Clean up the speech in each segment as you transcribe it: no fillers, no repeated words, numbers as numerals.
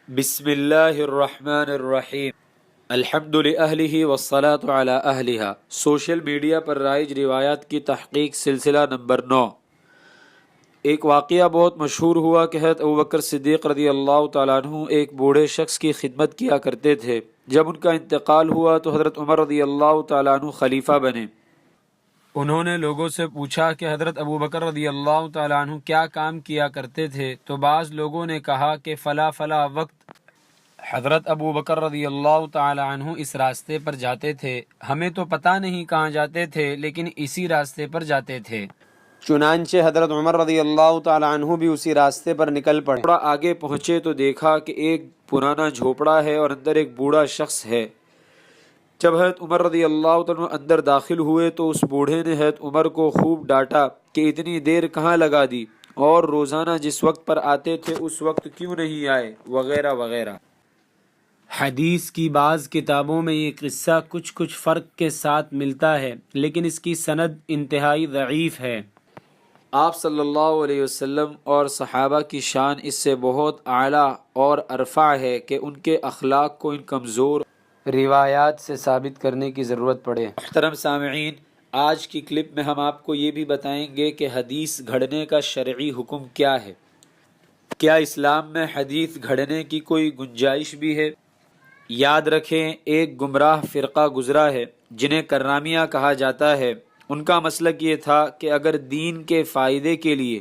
بسم اللہ الرحمن الرحیم الحمد للہ والصلاة علی اہلہا۔ سوشل میڈیا پر رائج روایات کی تحقیق سلسلہ نمبر 9۔ ایک واقعہ بہت مشہور ہوا کہ حضرت ابوبکر صدیق رضی اللہ تعالیٰ عنہ ایک بوڑھے شخص کی خدمت کیا کرتے تھے۔ جب ان کا انتقال ہوا تو حضرت عمر رضی اللہ تعالیٰ عنہ خلیفہ بنے۔ انہوں نے لوگوں سے پوچھا کہ حضرت ابوبکر رضی اللہ تعالیٰ عنہ کیا کام کیا کرتے تھے، تو بعض لوگوں نے کہا کہ فلاں وقت حضرت ابوبکر رضی اللہ تعالیٰ عنہ اس راستے پر جاتے تھے، ہمیں تو پتہ نہیں کہاں جاتے تھے لیکن اسی راستے پر جاتے تھے۔ چنانچہ حضرت عمر رضی اللہ تعالیٰ عنہ بھی اسی راستے پر نکل پڑے۔ تھوڑا آگے پہنچے تو دیکھا کہ ایک پرانا جھوپڑا ہے اور اندر ایک بوڑھا شخص ہے۔ جب حضرت عمر رضی اللہ تعالیٰ عنہ اندر داخل ہوئے تو اس بوڑھے نے حضرت عمر کو خوب ڈانٹا کہ اتنی دیر کہاں لگا دی، اور روزانہ جس وقت پر آتے تھے اس وقت کیوں نہیں آئے، وغیرہ وغیرہ۔ حدیث کی بعض کتابوں میں یہ قصہ کچھ فرق کے ساتھ ملتا ہے، لیکن اس کی سند انتہائی ضعیف ہے۔ آپ صلی اللہ علیہ وسلم اور صحابہ کی شان اس سے بہت اعلیٰ اور ارفع ہے کہ ان کے اخلاق کو ان کمزور روایات سے ثابت کرنے کی ضرورت پڑے۔ محترم سامعین، آج کی کلپ میں ہم آپ کو یہ بھی بتائیں گے کہ حدیث گھڑنے کا شرعی حکم کیا ہے۔ کیا اسلام میں حدیث گھڑنے کی کوئی گنجائش بھی ہے؟ یاد رکھیں، ایک گمراہ فرقہ گزرا ہے جنہیں کرامیہ کہا جاتا ہے۔ ان کا مسلک یہ تھا کہ اگر دین کے فائدے کے لیے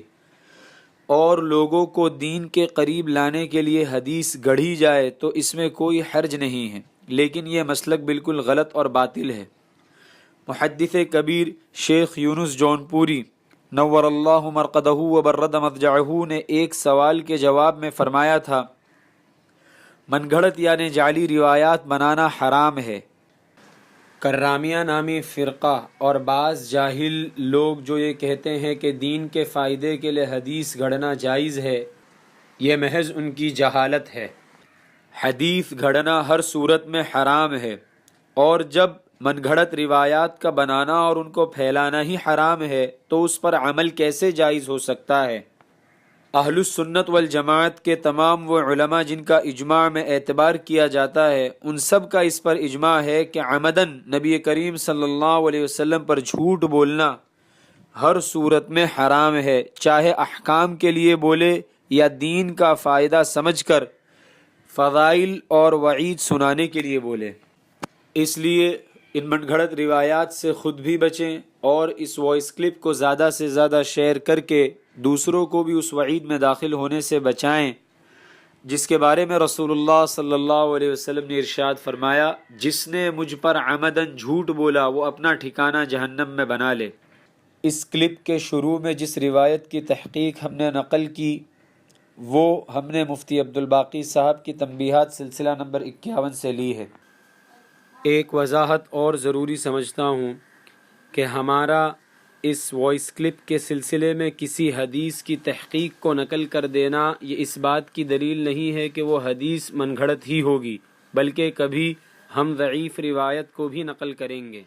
اور لوگوں کو دین کے قریب لانے کے لیے حدیث گڑھی جائے تو اس میں کوئی حرج نہیں ہے، لیکن یہ مسلک بالکل غلط اور باطل ہے۔ محدث کبیر شیخ یونس جونپوری نور اللہ مرقدہ وبرد مضجعہ نے ایک سوال کے جواب میں فرمایا تھا، من گھڑت یعنی جعلی روایات بنانا حرام ہے۔ کرامیہ نامی فرقہ اور بعض جاہل لوگ جو یہ کہتے ہیں کہ دین کے فائدے کے لیے حدیث گھڑنا جائز ہے، یہ محض ان کی جہالت ہے۔ حدیث گھڑنا ہر صورت میں حرام ہے، اور جب من گھڑت روایات کا بنانا اور ان کو پھیلانا ہی حرام ہے تو اس پر عمل کیسے جائز ہو سکتا ہے؟ اہل السنت والجماعت کے تمام وہ علماء جن کا اجماع میں اعتبار کیا جاتا ہے، ان سب کا اس پر اجماع ہے کہ عمدن نبی کریم صلی اللہ علیہ وسلم پر جھوٹ بولنا ہر صورت میں حرام ہے، چاہے احکام کے لیے بولے یا دین کا فائدہ سمجھ کر فضائل اور وعید سنانے کے لیے بولے۔ اس لیے ان من گھڑت روایات سے خود بھی بچیں اور اس وائس کلپ کو زیادہ سے زیادہ شیئر کر کے دوسروں کو بھی اس وعید میں داخل ہونے سے بچائیں، جس کے بارے میں رسول اللہ صلی اللہ علیہ وسلم نے ارشاد فرمایا، جس نے مجھ پر عمدن جھوٹ بولا وہ اپنا ٹھکانہ جہنم میں بنا لے۔ اس کلپ کے شروع میں جس روایت کی تحقیق ہم نے نقل کی وہ ہم نے مفتی عبدالباقی صاحب کی تنبیہات سلسلہ نمبر 51 سے لی ہے۔ ایک وضاحت اور ضروری سمجھتا ہوں کہ ہمارا اس وائس کلپ کے سلسلے میں کسی حدیث کی تحقیق کو نقل کر دینا یہ اس بات کی دلیل نہیں ہے کہ وہ حدیث من گھڑت ہی ہوگی، بلکہ کبھی ہم ضعیف روایت کو بھی نقل کریں گے۔